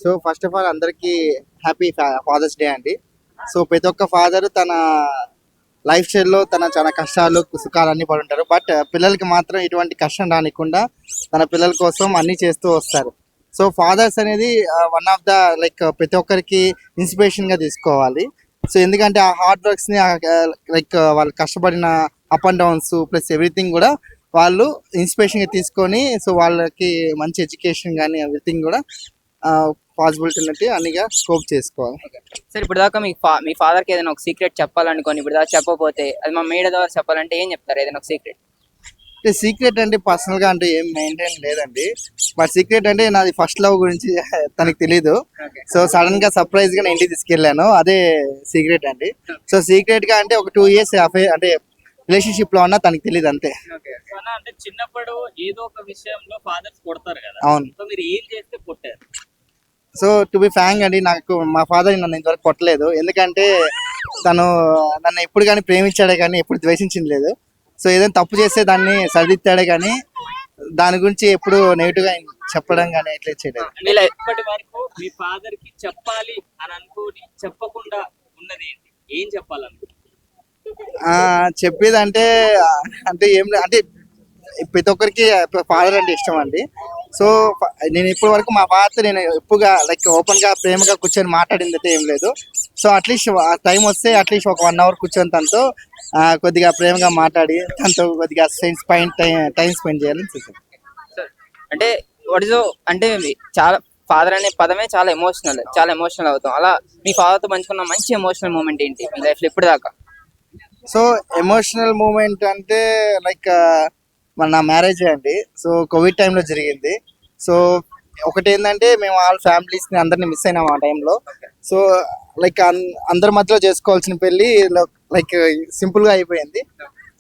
So first of all అందరికీ happy fathers day అండి. So ప్రతి ఒక్క ఫాదర్ తన లైఫ్ స్టైల్లో తన చాలా కష్టాలు సుఖాలు అన్ని పడి ఉంటారు. బట్ పిల్లలకి మాత్రం ఎటువంటి కష్టం రానికుండా తన పిల్లల కోసం అన్ని చేస్తూ వస్తారు. సో ఫాదర్స్ అనేది వన్ ఆఫ్ ద లైక్ ప్రతి ఒక్కరికి ఇన్స్పిరేషన్ గా తీసుకోవాలి. సో ఎందుకంటే ఆ హార్డ్ వర్క్స్ ని లైక్ వాళ్ళు కష్టపడిన up and downs plus everything కూడా వాళ్ళు ఇన్స్పిరేషన్ గా తీసుకొని సో వాళ్ళకి మంచి ఎడ్యుకేషన్ కానీ ఎవ్రీథింగ్ కూడా పాసిబిలిటీ ఉన్నట్టు అన్నిగా స్కోప్ చేసుకోవాలి. సార్ ఇప్పుడు దాకా మీ ఫాదర్ కి ఏదైనా ఒక సీక్రెట్ చెప్పాలనుకోని ఇప్పుడు దాకా చెప్పకపోతే అది మా మీడియా ద్వారా చెప్పాలంటే ఏం చెప్తారు? ఏదైనా ఒక సీక్రెట్ అంటే సీక్రెట్ అంటే పర్సనల్ గా అంటే ఏం మెయింటైన్ లేదండి. బట్ సీక్రెట్ అంటే నాది ఫస్ట్ లవ్ గురించి తనకి తెలీదు. సో సడన్ గా సర్ప్రైజ్ గా నేను ఇంటికి తీసుకెళ్ళాను, అదే సీక్రెట్ అండి. సో సీక్రెట్ గా అంటే ఒక 2 years అంటే రిలేషన్షిప్ లో ఉన్నా తనకి తెలియదు అంతే. అంటే చిన్నప్పుడు ఏదో ఒక విషయంలో ఫాదర్స్ కొడతారు కదా. అవును. సో మీరు ఏం చేస్తే కొట్టారు? సో టు బి ఫ్రాంక్ అండి, నాకు మా ఫాదర్ నన్ను ఇంతవరకు కొట్టలేదు. ఎందుకంటే తను నన్ను ఎప్పుడు కానీ ప్రేమించాడే కానీ ఎప్పుడు ద్వేషించింది లేదు. సో ఏదైనా తప్పు చేస్తే దాన్ని సరిదిద్దాడే కానీ దాని గురించి ఎప్పుడు నెగిటివ్ గా చెప్పడం కానీ ఎట్లా చేయలేదు. ఇలా ఇప్పటి వరకు మీ ఫాదర్ కి చెప్పాలి అని అనుకోని చెప్పకుండా ఉన్నది ఏంటి? ఏం చెప్పాలనుకో? చెప్పేది అంటే అంటే ఏం అంటే ప్రతి ఒక్కరికి ఫాదర్ అంటే ఇష్టం అండి. సో నేను ఇప్పటి వరకు మా ఫాదర్ నేను ఎప్పుడుగా లైక్ ఓపెన్ గా ప్రేమగా కూర్చొని మాట్లాడింది అయితే ఏం లేదు. సో అట్లీస్ట్ టైం వస్తే అట్లీస్ట్ ఒక 1 hour కూర్చొని తనతో కొద్దిగా ప్రేమగా మాట్లాడి తనతో కొద్దిగా టైం స్పెండ్ చేయాలని చూసాను. అంటే అంటే చాలా ఫాదర్ అనే పదమే చాలా ఎమోషనల్ అవుతాం. అలా మీ ఫాదర్ తో పంచుకున్న మంచి ఎమోషనల్ మూమెంట్ ఏంటి మీ లైఫ్ లో ఇప్పుడు దాకా? సో ఎమోషనల్ మూమెంట్ అంటే లైక్ నా మ్యారేజ్ అండి. సో కోవిడ్ టైంలో జరిగింది. సో ఒకటి ఏంటంటే మేము ఆల్ ఫ్యామిలీస్ ని అందరిని మిస్ అయినాం ఆ టైంలో. సో లైక్ అందరి మధ్యలో చేసుకోవాల్సిన పెళ్లి లైక్ సింపుల్ గా అయిపోయింది.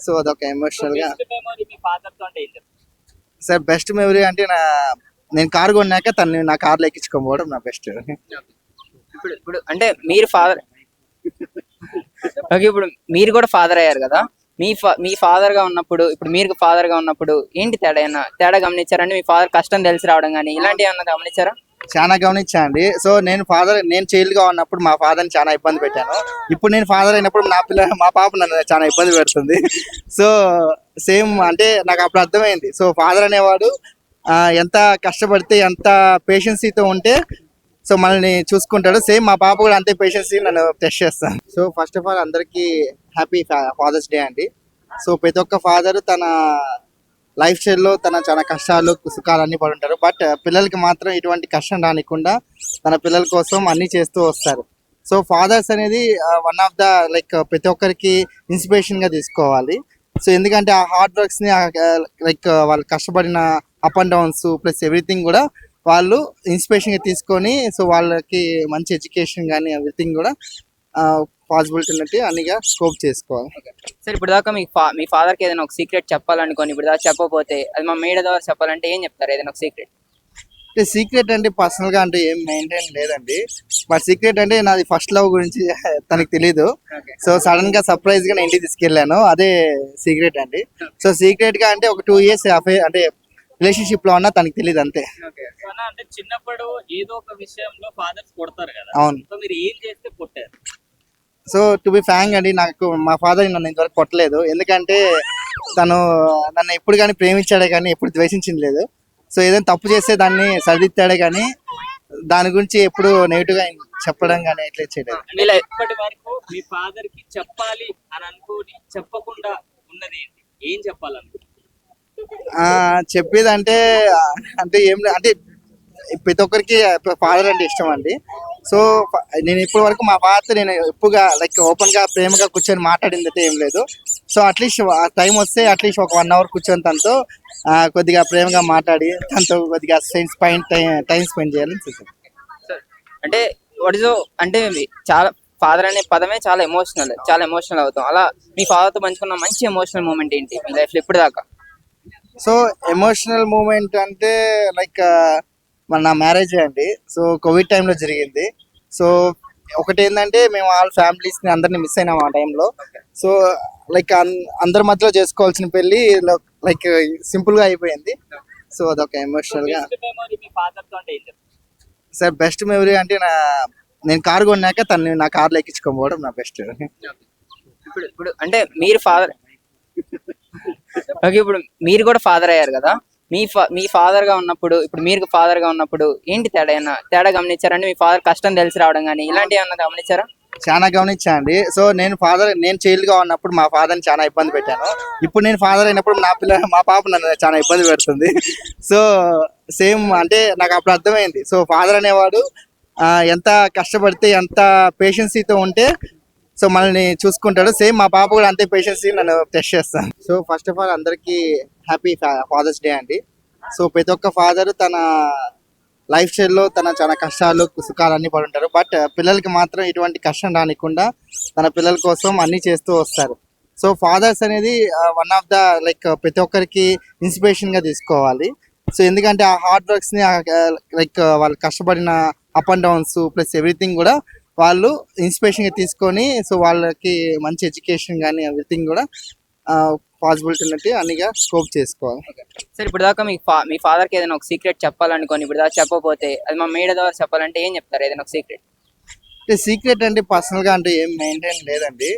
సో అదొక ఎమోషనల్ గా. సార్ బెస్ట్ మెమరీ అంటే నేను కార్ కొన్నాక తను నా కార్లో ఎక్కించుకోకపోవడం నా బెస్ట్. ఇప్పుడు అంటే మీరు ఫాదర్ ఓకే, ఇప్పుడు మీరు కూడా ఫాదర్ అయ్యారు కదా. మీ ఫాదర్ గా ఉన్నప్పుడు ఇప్పుడు మీరు ఫాదర్ గా ఉన్నప్పుడు ఏంటి తేడా గమనించారంటే మీ ఫాదర్ కష్టం తెలిసి రావడం కానీ ఇలాంటివి ఏమన్నా గమనించారా? చాలా గమనించా అండి. సో నేను చైల్డ్ గా ఉన్నప్పుడు మా ఫాదర్ని చాలా ఇబ్బంది పెట్టాను. ఇప్పుడు నేను ఫాదర్ అయినప్పుడు మా పాప నన్ను చాలా ఇబ్బంది పెడుతుంది. సో సేమ్ అంటే నాకు అప్పుడు అర్థమైంది. సో ఫాదర్ అనేవాడు ఎంత కష్టపడితే ఎంత పేషెన్సీతో ఉంటే సో మనల్ని చూసుకుంటాడు. సేమ్ మా పాప కూడా అంతే పేషెన్సీ నన్ను టెస్ట్ చేస్తాను. సో ఫస్ట్ ఆఫ్ ఆల్ అందరికీ హ్యాపీ ఫాదర్స్ డే అండి. సో ప్రతి ఒక్క ఫాదర్ తన లైఫ్ స్టైల్లో తన చాలా కష్టాలు సుఖాలు అన్ని పడి ఉంటారు. బట్ పిల్లలకి మాత్రం ఎటువంటి కష్టం రానికుండా తన పిల్లల కోసం అన్ని చేస్తూ వస్తారు. సో ఫాదర్స్ అనేది వన్ ఆఫ్ ద లైక్ ప్రతి ఒక్కరికి ఇన్స్పిరేషన్ గా తీసుకోవాలి. సో ఎందుకంటే ఆ హార్డ్ వర్క్స్ ని లైక్ వాళ్ళు కష్టపడిన up and downs plus everything కూడా వాళ్ళు ఇన్స్పిరేషన్ గా తీసుకొని సో వాళ్ళకి మంచి ఎడ్యుకేషన్ కానీ ఎవ్రీథింగ్ కూడా పాసిబిలిటీ ఉన్నట్టు అన్నిగా స్కోప్ చేసుకోవాలి. సార్ ఇప్పుడు దాకా మీ ఫాదర్ కి ఏదైనా ఒక సీక్రెట్ చెప్పాలనుకోని ఇప్పుడు దాకా చెప్పకపోతే అది మా మీడియా ద్వారా చెప్పాలంటే ఏం చెప్తారు? ఏదైనా ఒక సీక్రెట్ అంటే సీక్రెట్ అంటే పర్సనల్ గా అంటే ఏం మెయింటైన్ లేదండి. బట్ సీక్రెట్ అంటే నాది ఫస్ట్ లవ్ గురించి తనకి తెలీదు. సో సడన్ గా సర్ప్రైజ్ గా నేను ఇంటికి తీసుకెళ్ళాను, అదే సీక్రెట్ అండి. సో సీక్రెట్ గా అంటే ఒక 2 years అంటే రిలేషన్షిప్ లో ఉన్నా తనకి తెలియదు అంతే. అంటే చిన్నప్పుడు ఏదో ఒక విషయంలో ఫాదర్స్ కొడతారు కదా. అవును. సో మీరు ఏం చేస్తే కొట్టారు? సో టు బి ఫ్రాంక్ అండి, నాకు మా ఫాదర్ నన్ను ఇంతవరకు కొట్టలేదు. ఎందుకంటే తను నన్ను ఎప్పుడు కానీ ప్రేమించాడే కానీ ఎప్పుడు ద్వేషించింది లేదు. సో ఏదైనా తప్పు చేస్తే దాన్ని సరిదిద్దాడే కానీ దాని గురించి ఎప్పుడు నెగిటివ్ గా చెప్పడం కానీ ఎట్లా చేయలేదు. ఇలా ఇప్పటి వరకు మీ ఫాదర్ కి చెప్పాలి అని అనుకోని చెప్పకుండా ఉన్నది ఏంటి? ఏం చెప్పాలనుకో? చెప్పేది అంటే ఏం అంటే ప్రతి ఒక్కరికి ఫాదర్ అంటే ఇష్టం అండి. సో నేను ఇప్పటి వరకు మా ఫాదర్ నేను ఎప్పుడుగా లైక్ ఓపెన్ గా ప్రేమగా కూర్చొని మాట్లాడింది అయితే ఏం లేదు. సో అట్లీస్ట్ టైం వస్తే అట్లీస్ట్ ఒక 1 hour కూర్చొని తనతో కొద్దిగా ప్రేమగా మాట్లాడి తనతో కొద్దిగా టైం స్పెండ్ చేయాలని చూసాను. అంటే అంటే చాలా ఫాదర్ అనే పదమే చాలా ఎమోషనల్ అవుతాం. అలా మీ ఫాదర్ తో పంచుకున్న మంచి ఎమోషనల్ మూమెంట్ ఏంటి మీ లైఫ్ లో ఇప్పుడు దాకా? సో ఎమోషనల్ మూమెంట్ అంటే లైక్ నా మ్యారేజ్ అండి. సో కోవిడ్ టైంలో జరిగింది. సో ఒకటి ఏంటంటే మేము ఆల్ ఫ్యామిలీస్ ని అందరిని మిస్ అయినాం ఆ టైంలో. సో లైక్ అందరి మధ్యలో చేసుకోవాల్సిన పెళ్లి లైక్ సింపుల్ గా అయిపోయింది. సో అదొక ఎమోషనల్ గా. సార్ బెస్ట్ మెమరీ అంటే నేను కార్ కొన్నాక తను నా కార్లో ఎక్కించుకోకపోవడం నా బెస్ట్. ఇప్పుడు అంటే మీరు ఫాదర్ ఓకే, ఇప్పుడు మీరు కూడా ఫాదర్ అయ్యారు కదా, మీ ఫాదర్ గా ఉన్నప్పుడు ఇప్పుడు మీరు ఫాదర్ గా ఉన్నప్పుడు ఏంటి తేడా గమనించారంటే మీ ఫాదర్ కష్టం తెలిసి రావడం కానీ ఇలాంటివి ఏమన్నా గమనించారా? చాలా గమనించా అండి. సో నేను చైల్డ్ గా ఉన్నప్పుడు మా ఫాదర్ని చాలా ఇబ్బంది పెట్టాను. ఇప్పుడు నేను ఫాదర్ అయినప్పుడు మా పాప నన్ను చాలా ఇబ్బంది పెడుతుంది. సో సేమ్ అంటే నాకు అప్పుడు అర్థమైంది. సో ఫాదర్ అనేవాడు ఎంత కష్టపడితే ఎంత పేషెన్సీతో ఉంటే సో మనల్ని చూసుకుంటాడు. సేమ్ మా పాప కూడా అంతే పేషెన్సీ నన్ను టెస్ట్ చేస్తాను. సో ఫస్ట్ ఆఫ్ ఆల్ అందరికీ హ్యాపీ ఫాదర్స్ డే అండి. సో ప్రతి ఒక్క ఫాదర్ తన లైఫ్ స్టైల్లో తన చాలా కష్టాలు సుఖాలు అన్ని పడి ఉంటారు. బట్ పిల్లలకి మాత్రం ఎటువంటి కష్టం రానికుండా తన పిల్లల కోసం అన్ని చేస్తూ వస్తారు. సో ఫాదర్స్ అనేది వన్ ఆఫ్ ద లైక్ ప్రతి ఒక్కరికి ఇన్స్పిరేషన్ గా తీసుకోవాలి. సో ఎందుకంటే ఆ హార్డ్ వర్క్స్ ని లైక్ వాళ్ళు కష్టపడిన up and downs plus everything కూడా వాళ్ళు ఇన్స్పిరేషన్ గా తీసుకొని సో వాళ్ళకి మంచి ఎడ్యుకేషన్ కానీ ఎవ్రీథింగ్ కూడా పాసిబిలిటీ ఉన్నట్టు అన్నిగా స్కోప్ చేసుకోవాలి. సరే, ఇప్పుడు దాకా మీ ఫాదర్ కి ఏదైనా ఒక సీక్రెట్ చెప్పాలనుకోని ఇప్పుడు దాకా చెప్పకపోతే అది మా మీడియా ద్వారా చెప్పాలంటే ఏం చెప్తారు? ఏదైనా ఒక సీక్రెట్ అంటే సీక్రెట్ అంటే పర్సనల్ గా అంటే ఏం మెయింటైన్ లేదండి.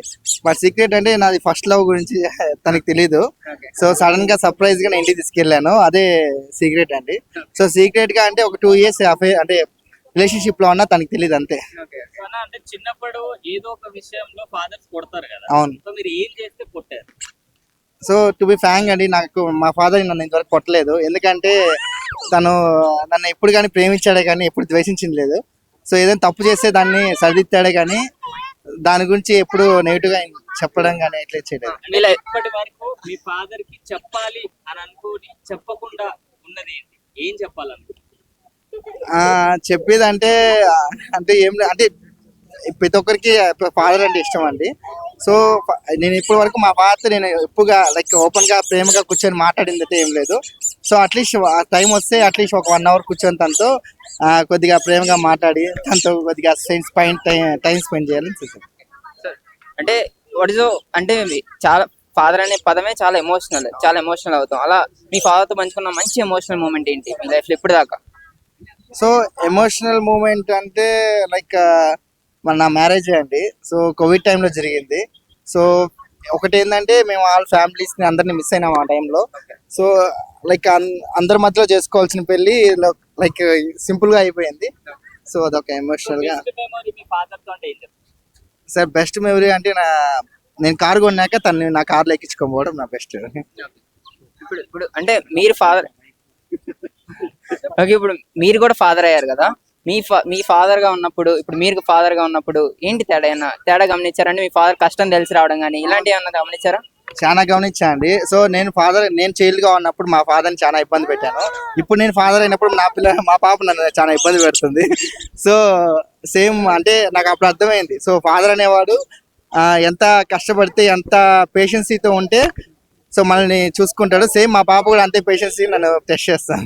బట్ సీక్రెట్ అంటే నాది ఫస్ట్ లవ్ గురించి తనకి తెలీదు. సో సడన్ గా సర్ప్రైజ్ గా నేను ఇంటికి తీసుకెళ్ళాను, అదే సీక్రెట్ అండి. సో సీక్రెట్ గా అంటే ఒక 2 years అంటే రిలేషన్షిప్ లో ఉన్నా తనకి తెలియదు అంతే. అంటే చిన్నప్పుడు ఏదో ఒక విషయంలో ఫాదర్స్ కొడతారు కదా, అవును. సో మీరు ఏం చేస్తే కొట్టారు? సో టు బి ఫ్రాంక్ అండి, నాకు మా ఫాదర్ నన్ను ఇంతవరకు కొట్టలేదు. ఎందుకంటే తను నన్ను ఎప్పుడు కానీ ప్రేమించాడే కానీ ఎప్పుడు ద్వేషించింది లేదు. సో ఏదైనా తప్పు చేస్తే దాన్ని సరిదిద్దాడే కానీ దాని గురించి ఎప్పుడు నెగిటివ్ గా చెప్పడం కానీ ఎట్లా చేయలేదు. ఇప్పటి వరకు మీ ఫాదర్ కి చెప్పాలి అని అనుకోని చెప్పకుండా ఉన్నది ఏంటి? ఏం చెప్పాలనుకో? చెప్పేదంటే అంటే ఏం అంటే ప్రతి ఒక్కరికి ఫాదర్ అంటే ఇష్టం అండి. సో నేను ఇప్పటి వరకు మా ఫాదర్ నేను ఎప్పుడుగా లైక్ ఓపెన్ గా ప్రేమగా కూర్చొని మాట్లాడింది అయితే ఏం లేదు. సో అట్లీస్ట్ టైం వస్తే అట్లీస్ట్ ఒక 1 hour కూర్చొని తనతో కొద్దిగా ప్రేమగా మాట్లాడి తనతో కొద్దిగా టైం స్పెండ్ చేయాలని చూసాను. అంటే అంటే చాలా ఫాదర్ అనే పదమే చాలా ఎమోషనల్ అవుతాం. అలా మీ ఫాదర్ తో పంచుకున్న మంచి ఎమోషనల్ మూమెంట్ ఏంటి మీ లైఫ్ లో ఇప్పుడు దాకా? సో ఎమోషనల్ మూమెంట్ అంటే లైక్ నా మ్యారేజ్ అండి. సో కోవిడ్ టైంలో జరిగింది. సో ఒకటి ఏంటంటే మేము ఆల్ ఫ్యామిలీస్ ని అందరిని మిస్ అయినాం ఆ టైంలో. సో లైక్ అందరి మధ్యలో చేసుకోవాల్సిన పెళ్లి లైక్ సింపుల్ గా అయిపోయింది. సో అదొక ఎమోషనల్ గా. మీ ఫాదర్ తో అంటే ఏం చెప్తారు? సార్ బెస్ట్ మెమరీ అంటే నేను కార్ కొన్నాక తను నా కార్లో ఎక్కించుకోకపోవడం నా బెస్ట్. ఇప్పుడు అంటే మీరు ఫాదర్ ఓకే, ఇప్పుడు మీరు కూడా ఫాదర్ అయ్యారు కదా, మీ ఫాదర్ గా ఉన్నప్పుడు ఇప్పుడు మీరు ఫాదర్ గా ఉన్నప్పుడు ఏంటి తేడా గమనించారంటే మీ ఫాదర్ కష్టం తెలిసి రావడం కానీ ఇలాంటివి ఏమన్నా గమనించారా? చాలా నేను అండి. సో నేను చైల్డ్ గా ఉన్నప్పుడు మా ఫాదర్ని చాలా ఇబ్బంది పెట్టాను. ఇప్పుడు నేను ఫాదర్ అయినప్పుడు మా పాప నన్ను చాలా ఇబ్బంది పెడుతుంది. సో సేమ్ అంటే నాకు అప్పుడు అర్థమైంది. సో ఫాదర్ అనేవాడు ఎంత కష్టపడితే ఎంత పేషెన్సీతో ఉంటే సో మనల్ని చూసుకుంటాడు. సేమ్ మా పాప కూడా అంతే పేషెన్సీ నన్ను టెస్ట్ చేస్తాను.